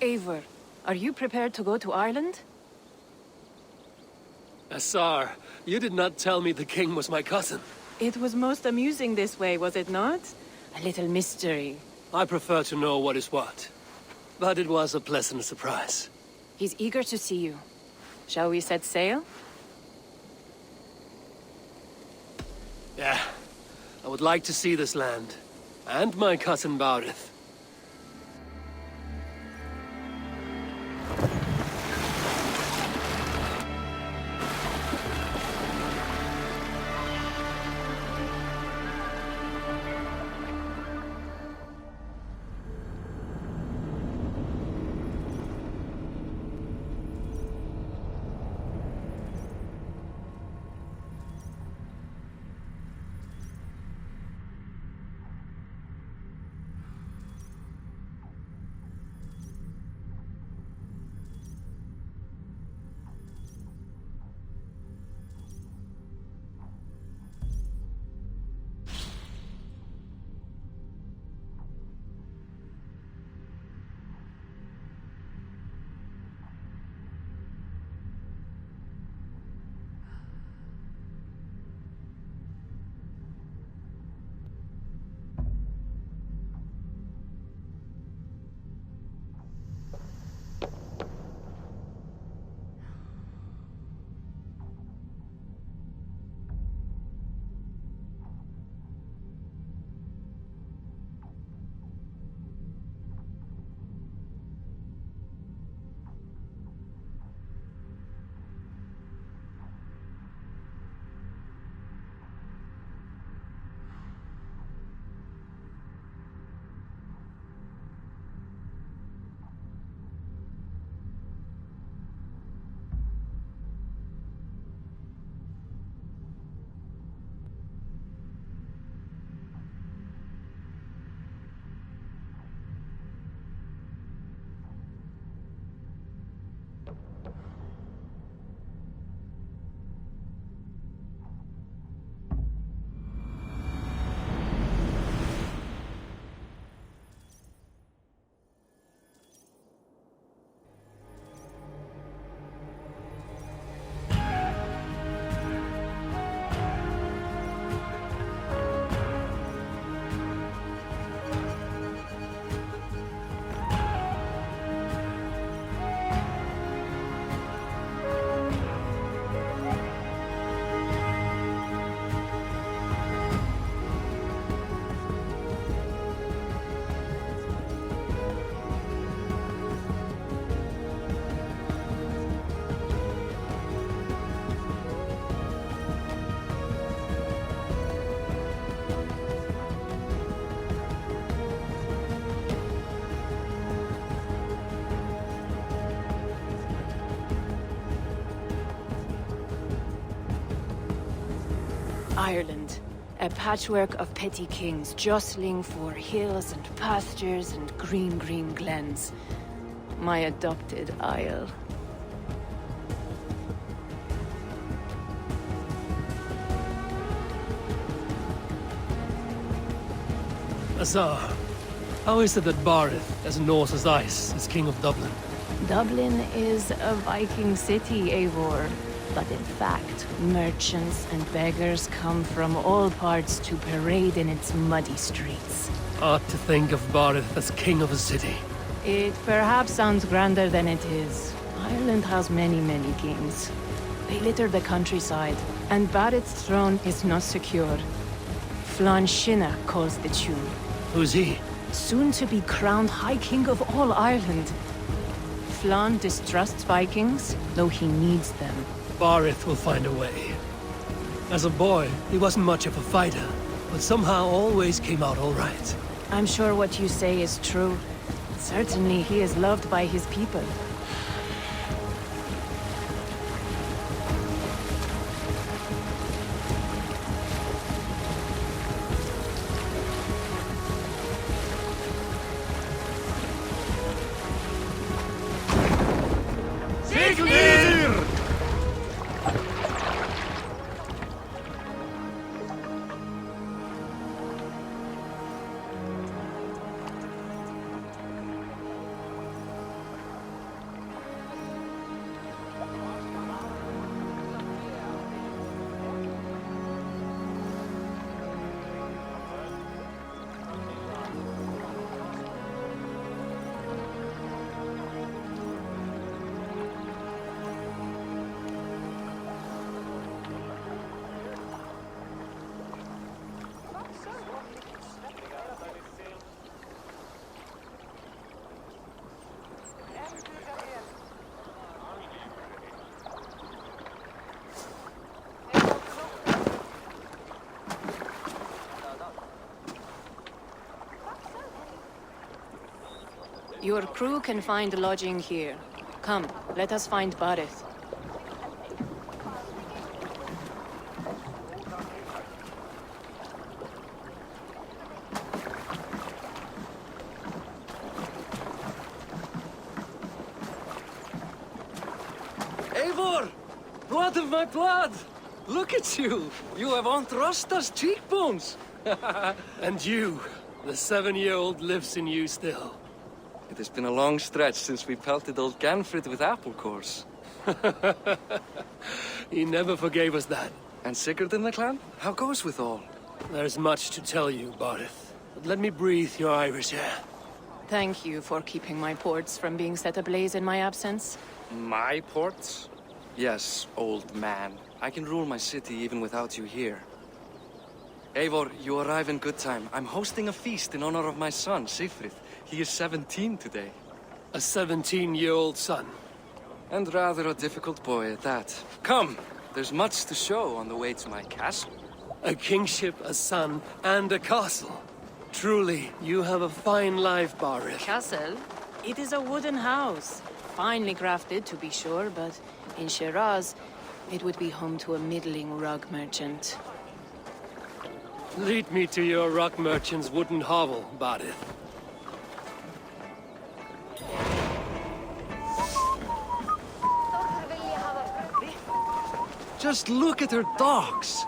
Eivor, are you prepared to go to Ireland? Asar, you did not tell me the king was my cousin. It was most amusing this way, was it not? A little mystery. I prefer to know what is what. But it was a pleasant surprise. He's eager to see you. Shall we set sail? Yeah. I would like to see this land. And my cousin Baurith. Ireland. A patchwork of petty kings jostling for hills and pastures and green glens. My adopted isle. Asar, how is it that Baurith, as Norse as ice, is king of Dublin? Dublin is a Viking city, Eivor. But in fact, merchants and beggars come from all parts to parade in its muddy streets. Odd to think of Baurith as king of a city. It perhaps sounds grander than it is. Ireland has many kings. They litter the countryside, and Barrett's throne is not secure. Flann Sinna calls the tune. Who's he? Soon to be crowned High King of all Ireland. Flann distrusts Vikings, though he needs them. Baurith will find a way. As a boy, he wasn't much of a fighter, but somehow always came out all right. I'm sure what you say is true. Certainly he is loved by his people. Your crew can find lodging here. Come, let us find Barith. Eivor! Blood of my blood! Look at you! You have Aunt Rosta's cheekbones! And you, the 7-year-old lives in you still. It has been a long stretch since we pelted old Ganfrid with apple cores. He never forgave us that. And Sigurd in the clan? How goes with all? There's much to tell you, Barith. But let me breathe your Irish air. Thank you for keeping my ports from being set ablaze in my absence. My ports? Yes, old man. I can rule my city even without you here. Eivor, you arrive in good time. I'm hosting a feast in honor of my son, Sigfrid. He is 17 today. A 17-year-old son. And rather a difficult boy at that. Come, there's much to show on the way to my castle. A kingship, a son, and a castle. Truly, you have a fine life, Barith. Castle? It is a wooden house. Finely crafted, to be sure, but in Shiraz, it would be home to a middling rug merchant. Lead me to your rock merchant's wooden hovel, Barith. Just look at her docks.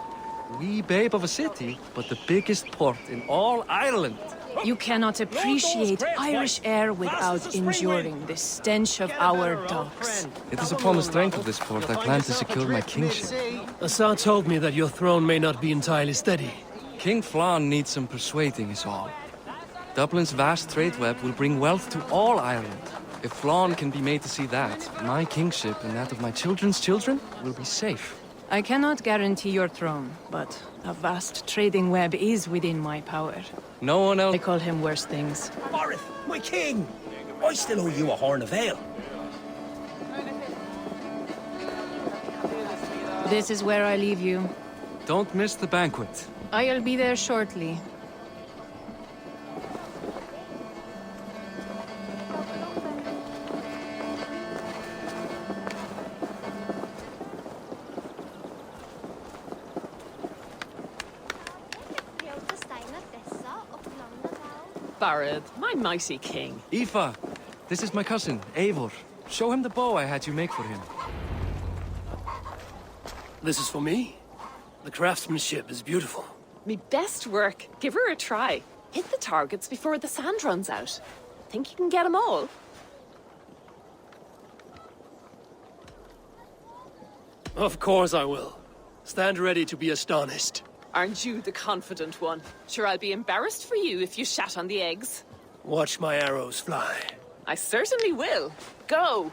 Wee babe of a city, but the biggest port in all Ireland. You cannot appreciate Irish air without enduring the stench of our docks. It is upon the strength of this port I plan to secure my kingship. Assar told me that your throne may not be entirely steady. King Flann needs some persuading is all. Dublin's vast trade web will bring wealth to all Ireland. If Flann can be made to see that, my kingship and that of my children's children will be safe. I cannot guarantee your throne, but a vast trading web is within my power. No one else... I call him worse things. Barith, my king! I still owe you a horn of ale. This is where I leave you. Don't miss the banquet. I'll be there shortly. Barad, my mighty king. Aoife, this is my cousin, Eivor. Show him the bow I had you make for him. This is for me? The craftsmanship is beautiful. Me best work. Give her a try. Hit the targets before the sand runs out. Think you can get them all? Of course I will. Stand ready to be astonished. Aren't you the confident one? Sure, I'll be embarrassed for you if you shat on the eggs. Watch my arrows fly. I certainly will. Go!